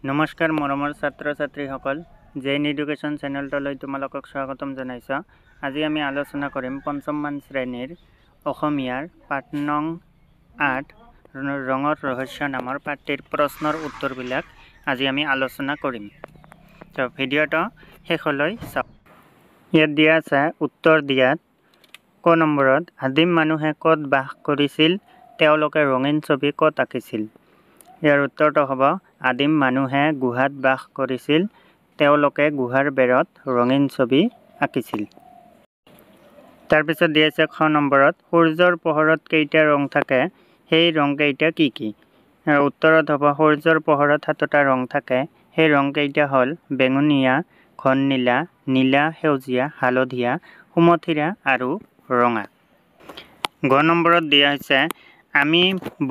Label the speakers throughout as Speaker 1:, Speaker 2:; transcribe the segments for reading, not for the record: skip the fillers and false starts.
Speaker 1: নমস্কাৰ মৰমৰ ছাত্ৰ ছাত্ৰীসকল জেইন এডুকেশ্যন চেনেলটোলৈ তোমালোকক স্বাগতম জনাইছোঁ। আজি আমি আলোচনা কৰিম পঞ্চমমান শ্ৰেণীৰ অসমীয়াৰ পাঠ নং ৮ ৰঙৰ ৰহস্য নামৰ পাঠটিৰ প্ৰশ্নৰ উত্তৰবিলাক আজি আমি আলোচনা কৰিম। তো ভিডিঅ'টো শেষলৈ চাওক। ইয়াত দিয়া আছে উত্তৰ দিয়াত ক নম্বৰত আদিম মানুহে ক'ত বাস কৰিছিল, তেওঁলোকে ৰঙীন ছবি ক'ত আঁকিছিল। ইয়াৰ উত্তৰটো হ'ব আদিম মানুহে গুহাত বাস কৰিছিল, তেওঁলোকে গুহাৰ বেৰত ৰঙীন ছবি আঁকিছিল। তাৰপিছত দিয়া আছে খ নম্বৰত সূৰ্যৰ পোহৰত কেইটা ৰং থাকে, সেই ৰংকেইটা কি কি। ইয়াৰ উত্তৰত হ'ব সূৰ্যৰ পোহৰত ৭টা ৰং থাকে, সেই ৰংকেইটা হ'ল বেঙুনীয়া, ঘন নীলা, নীলা, সেউজীয়া, হালধীয়া, সুমথিৰা আৰু ৰঙা। গ নম্বৰত দিয়া হৈছে আমি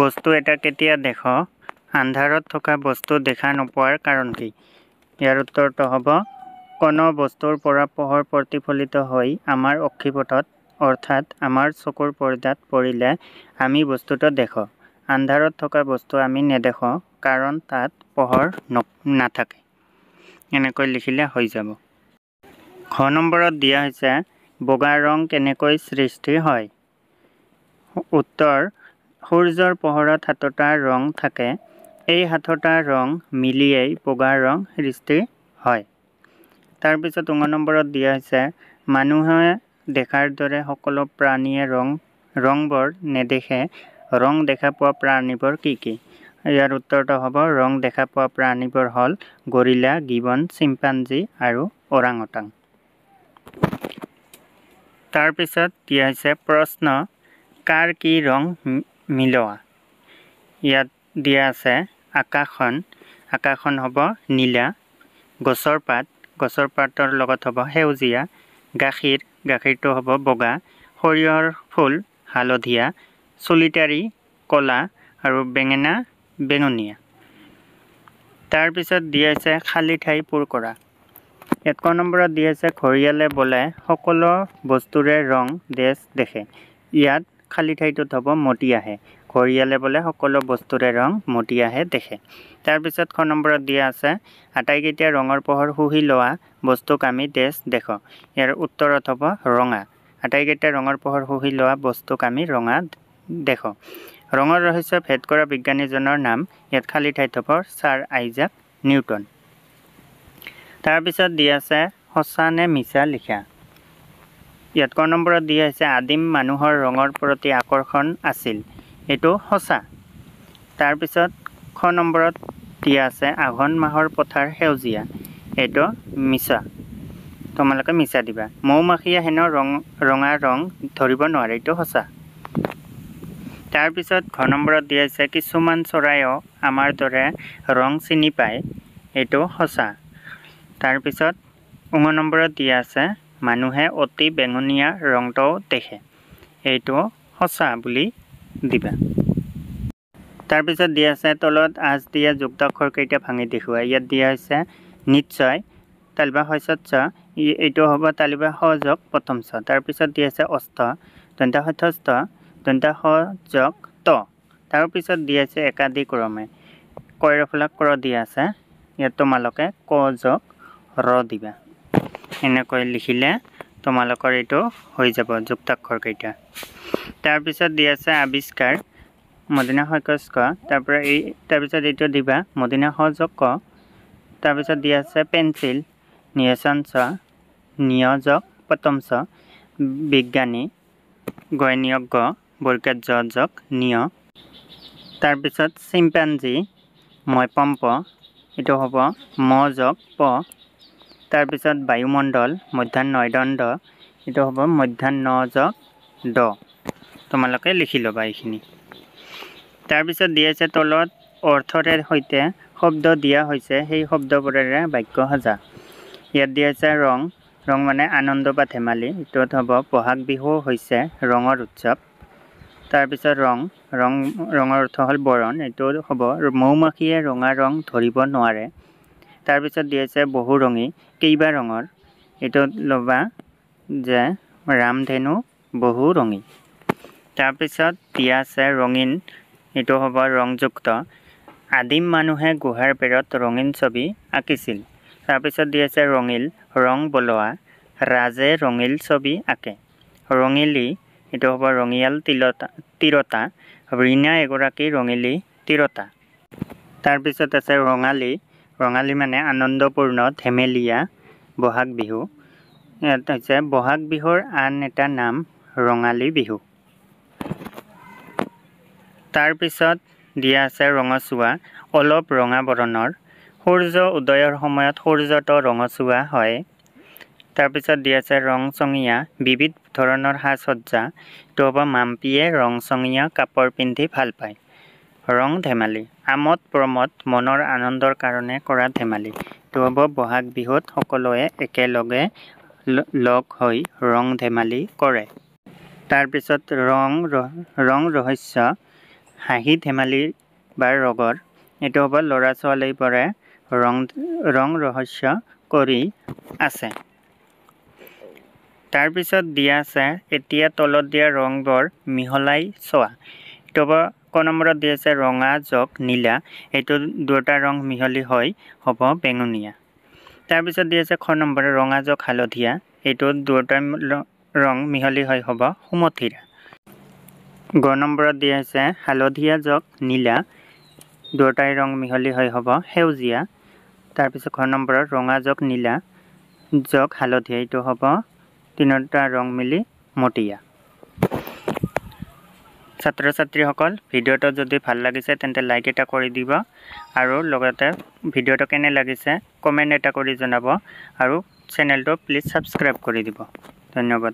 Speaker 1: বস্তু এটা কেতিয়া দেখোঁ, আন্ধাৰত থকা বস্তু দেখা নোপোৱাৰ কাৰণ কি। ইয়াৰ উত্তৰটো হ'ব কোনো বস্তুৰ পৰা পোহৰ প্ৰতিফলিত হৈ আমাৰ অক্ষিপটত অৰ্থাৎ আমাৰ চকুৰ পৰ্দাত পৰিলে আমি বস্তুটো দেখোঁ। আন্ধাৰত থকা বস্তু আমি নেদেখোঁ কাৰণ তাত পোহৰ নাথাকে। এনেকৈ লিখিলে হৈ যাব। খ নম্বৰত দিয়া হৈছে বগা ৰং কেনেকৈ সৃষ্টি হয়। উত্তৰ সূৰ্যৰ পোহৰত ৭টা ৰং থাকে, এই ৭টা ৰং মিলিয়েই বগা ৰং সৃষ্টি হয়। তাৰপিছত ১ নম্বৰত দিয়া হৈছে মানুহে দেখাৰ দৰে সকলো প্ৰাণীয়ে ৰংবোৰ নেদেখে, ৰং দেখা পোৱা প্ৰাণীবোৰ কি কি। ইয়াৰ উত্তৰটো হ'ব ৰং দেখা পোৱা প্ৰাণীবোৰ হ'ল গৰিলা, গিবন, চিম্পাঞ্জী আৰু ওৰাং-ওটাং। তাৰপিছত দিয়া হৈছে প্ৰশ্ন কাৰ কি ৰং মিলোৱা। ইয়াত দিয়া আছে আকাশখন হ'ব নীলা, গছৰ পাতৰ লগত হ'ব সেউজীয়া, গাখীৰটো হ'ব বগা, সৰিয়হৰ ফুল হালধীয়া, চুলিতাৰি ক'লা আৰু বেঙেনা বেঙুনীয়া। তাৰপিছত দিয়া আছে খালী ঠাই পূৰ কৰা। ইয়াত ক নম্বৰত দিয়া আছে ঘঁৰিয়ালে বোলে সকলো বস্তুৰে ৰং দেখে। ইয়াত খালী ঠাইটোত হ'ব মটিয়াহে। ঘঁৰিয়ালে বোলে সকলো বস্তুৰে ৰং মটিয়াহে দেখে। তাৰপিছত খ নম্বৰত দিয়া আছে আটাইকেইটা ৰঙৰ পোহৰ শুহি লোৱা বস্তুক আমি দেখোঁ। ইয়াৰ উত্তৰত হ'ব ৰঙা। আটাইকেইটা ৰঙৰ পোহৰ শুহি লোৱা বস্তুক আমি ৰঙা দেখোঁ। ৰঙৰ ৰহস্য ভেদ কৰা বিজ্ঞানীজনৰ নাম। ইয়াত খালী ঠাইত হ'ব ছাৰ আইজাক নিউটন। তাৰপিছত দিয়া আছে সঁচা নে মিছা লিখা। ইয়াত ক নম্বৰত দিয়া হৈছে আদিম মানুহৰ ৰঙৰ প্ৰতি আকৰ্ষণ আছিল, এইটো সঁচা। তাৰপিছত খ নম্বৰত দিয়া আছে আঘোণ মাহৰ পথাৰ সেউজীয়া, এইটো মিছা। তোমালোকে মিছা দিবা। মৌ-মাখিয়ে হেনো ৰঙা ৰং ধৰিব নোৱাৰে, এইটো সঁচা। তাৰপিছত ঘ নম্বৰত দিয়া আছে কিছুমান চৰাইও আমাৰ দৰে ৰং চিনি পায়, এইটো সঁচা। তাৰপিছত ১ নম্বৰত দিয়া আছে মানুহে অতি বেঙুনীয়া ৰংটোও দেখে, এইটো সঁচা বুলি দিবা। তাৰপিছত দিয়া আছে তলত আঁচ দিয়া যুক্তাক্ষৰকেইটা ভাঙি দেখুওৱা। ইয়াত দিয়া হৈছে নিশ্চয় তালিবা শস্যত চ, এইটো হ'ব তালিবা স যোগ প্ৰথম চ। তাৰপিছত দিয়া আছে অস্ত দন্তা সত্যস্ত দন্তা স যোগ ত। তাৰপিছত দিয়া আছে একাদিক্ৰমে কইৰ ফলাক কৰ দিয়া আছে, ইয়াত তোমালোকে ক যোগ ৰ দিবা। এনেকৈ লিখিলে তোমালোকৰ এইটো হৈ যাব যুক্তাক্ষৰকেইটা। তাৰপিছত দিয়া আছে আৱিষ্কাৰ মদিনা শস্য ক, তাৰপিছত এইটো দিবা মদিনা স যোগ ক। তাৰপিছত দিয়া আছে পেঞ্চিল নিয়চন চ, নিয় যোগ প্ৰথম চ, বিজ্ঞানী গয়নিয়ক গ বৰ্গাত জ যোগ নিয়। তাৰপিছত চিম্পাঞ্জী ময়পম্প, এইটো হ'ব ম যোগ প। তাৰপিছত বায়ুমণ্ডল মধ্যাহ্নয় দণ্ড, এইটো হ'ব মধ্যাহ্ন যোগ দ। তোমালোকে লিখি ল'বা এইখিনি। তাৰপিছত দিয়া আছে তলত অৰ্থৰে সৈতে শব্দ দিয়া হৈছে, সেই শব্দবোৰেৰে বাক্য সজা। ইয়াত দিয়া আছে ৰং মানে আনন্দ বা ধেমালি, এইটোত হ'ব বহাগ বিহু হৈছে ৰঙৰ উৎসৱ। তাৰপিছত ৰঙৰ অৰ্থ হ'ল বৰণ, এইটো হ'ব মৌ-মাখিয়ে ৰঙা ৰং ধৰিব নোৱাৰে। তাৰপিছত দিয়া আছে বহুৰঙী কেইবা ৰঙৰ, এইটোত ল'বা যে ৰামধেনু বহুৰঙী। তাৰপিছত দিয়া আছে ৰঙীন, এইটো হ'ব ৰংযুক্ত। আদিম মানুহে গুহাৰ বেৰত ৰঙীন ছবি আঁকিছিল। তাৰপিছত দি আছে ৰঙিল, ৰং বলোৱা, ৰাজে ৰঙিল ছবি আঁকে। ৰঙিলী, এইটো হ'ব ৰঙিয়াল তিৰোতা, ৰীণা এগৰাকী ৰঙিলী তিৰোতা। তাৰপিছত আছে ৰঙালী, ৰঙালী মানে আনন্দপূৰ্ণ, ধেমেলীয়া বহাগ বিহু। ইয়াত হৈছে বহাগ বিহুৰ আন এটা নাম ৰঙালী বিহু। তাৰপিছত দিয়া আছে ৰঙচুৱা, অলপ ৰঙা বৰণৰ, সূৰ্য উদয়ৰ সময়ত সূৰ্যটো ৰঙচুৱা হয়। তাৰপিছত দি আছে ৰংচঙীয়া, বিবিধ ধৰণৰ সাজ-সজ্জা, এইটো হ'ব মাম্পীয়ে ৰংচঙীয়া কাপোৰ পিন্ধি ভাল পায়। ৰং ধেমালি, আমোদ প্ৰমোদ মনৰ আনন্দৰ কাৰণে কৰা ধেমালি, এইটো হ'ব বহাগ বিহুত সকলোৱে একেলগে লগ হৈ ৰং ধেমালি কৰে। তাৰপিছত ৰং ৰহস্য, হাঁহি ধেমালি বা ৰগৰ, এইটো হ'ব ল'ৰা ছোৱালীবোৰে ৰং ৰহস্য কৰি আছে। তাৰপিছত দিয়া আছে এতিয়া তলত দিয়া ৰংবোৰ মিহলাই চোৱা, এইটো হ'ব ক নম্বৰত দি আছে ৰঙা যোগ নীলা, এইটো দুটা ৰং মিহলি হৈ হ'ব বেঙুনীয়া। তাৰপিছত দি আছে খ নম্বৰত ৰঙা যোগ হালধীয়া, এইটো দুটা ৰং মিহলি হৈ হ'ব সুমথিৰা। গ নম্বৰত দি আছে হালধীয়া যোগ নীলা, দুটাই ৰং মিহলি হৈ হ'ব সেউজীয়া। তাৰপিছত ঘ নম্বৰত ৰঙা যোগ নীলা যোগ হালধীয়া, এইটো হ'ব তিনিটা ৰং মিলি মটীয়া। ছাত্ৰ ছাত্ৰীসকল, ভিডিঅ'টো যদি ভাল লাগিছে তেন্তে লাইক এটা কৰি দিব আৰু লগতে ভিডিঅ'টো কেনে লাগিছে কমেণ্ট এটা কৰি জনাব আৰু চেনেলটো প্লিজ ছাবস্ক্ৰাইব কৰি দিব। ধন্যবাদ।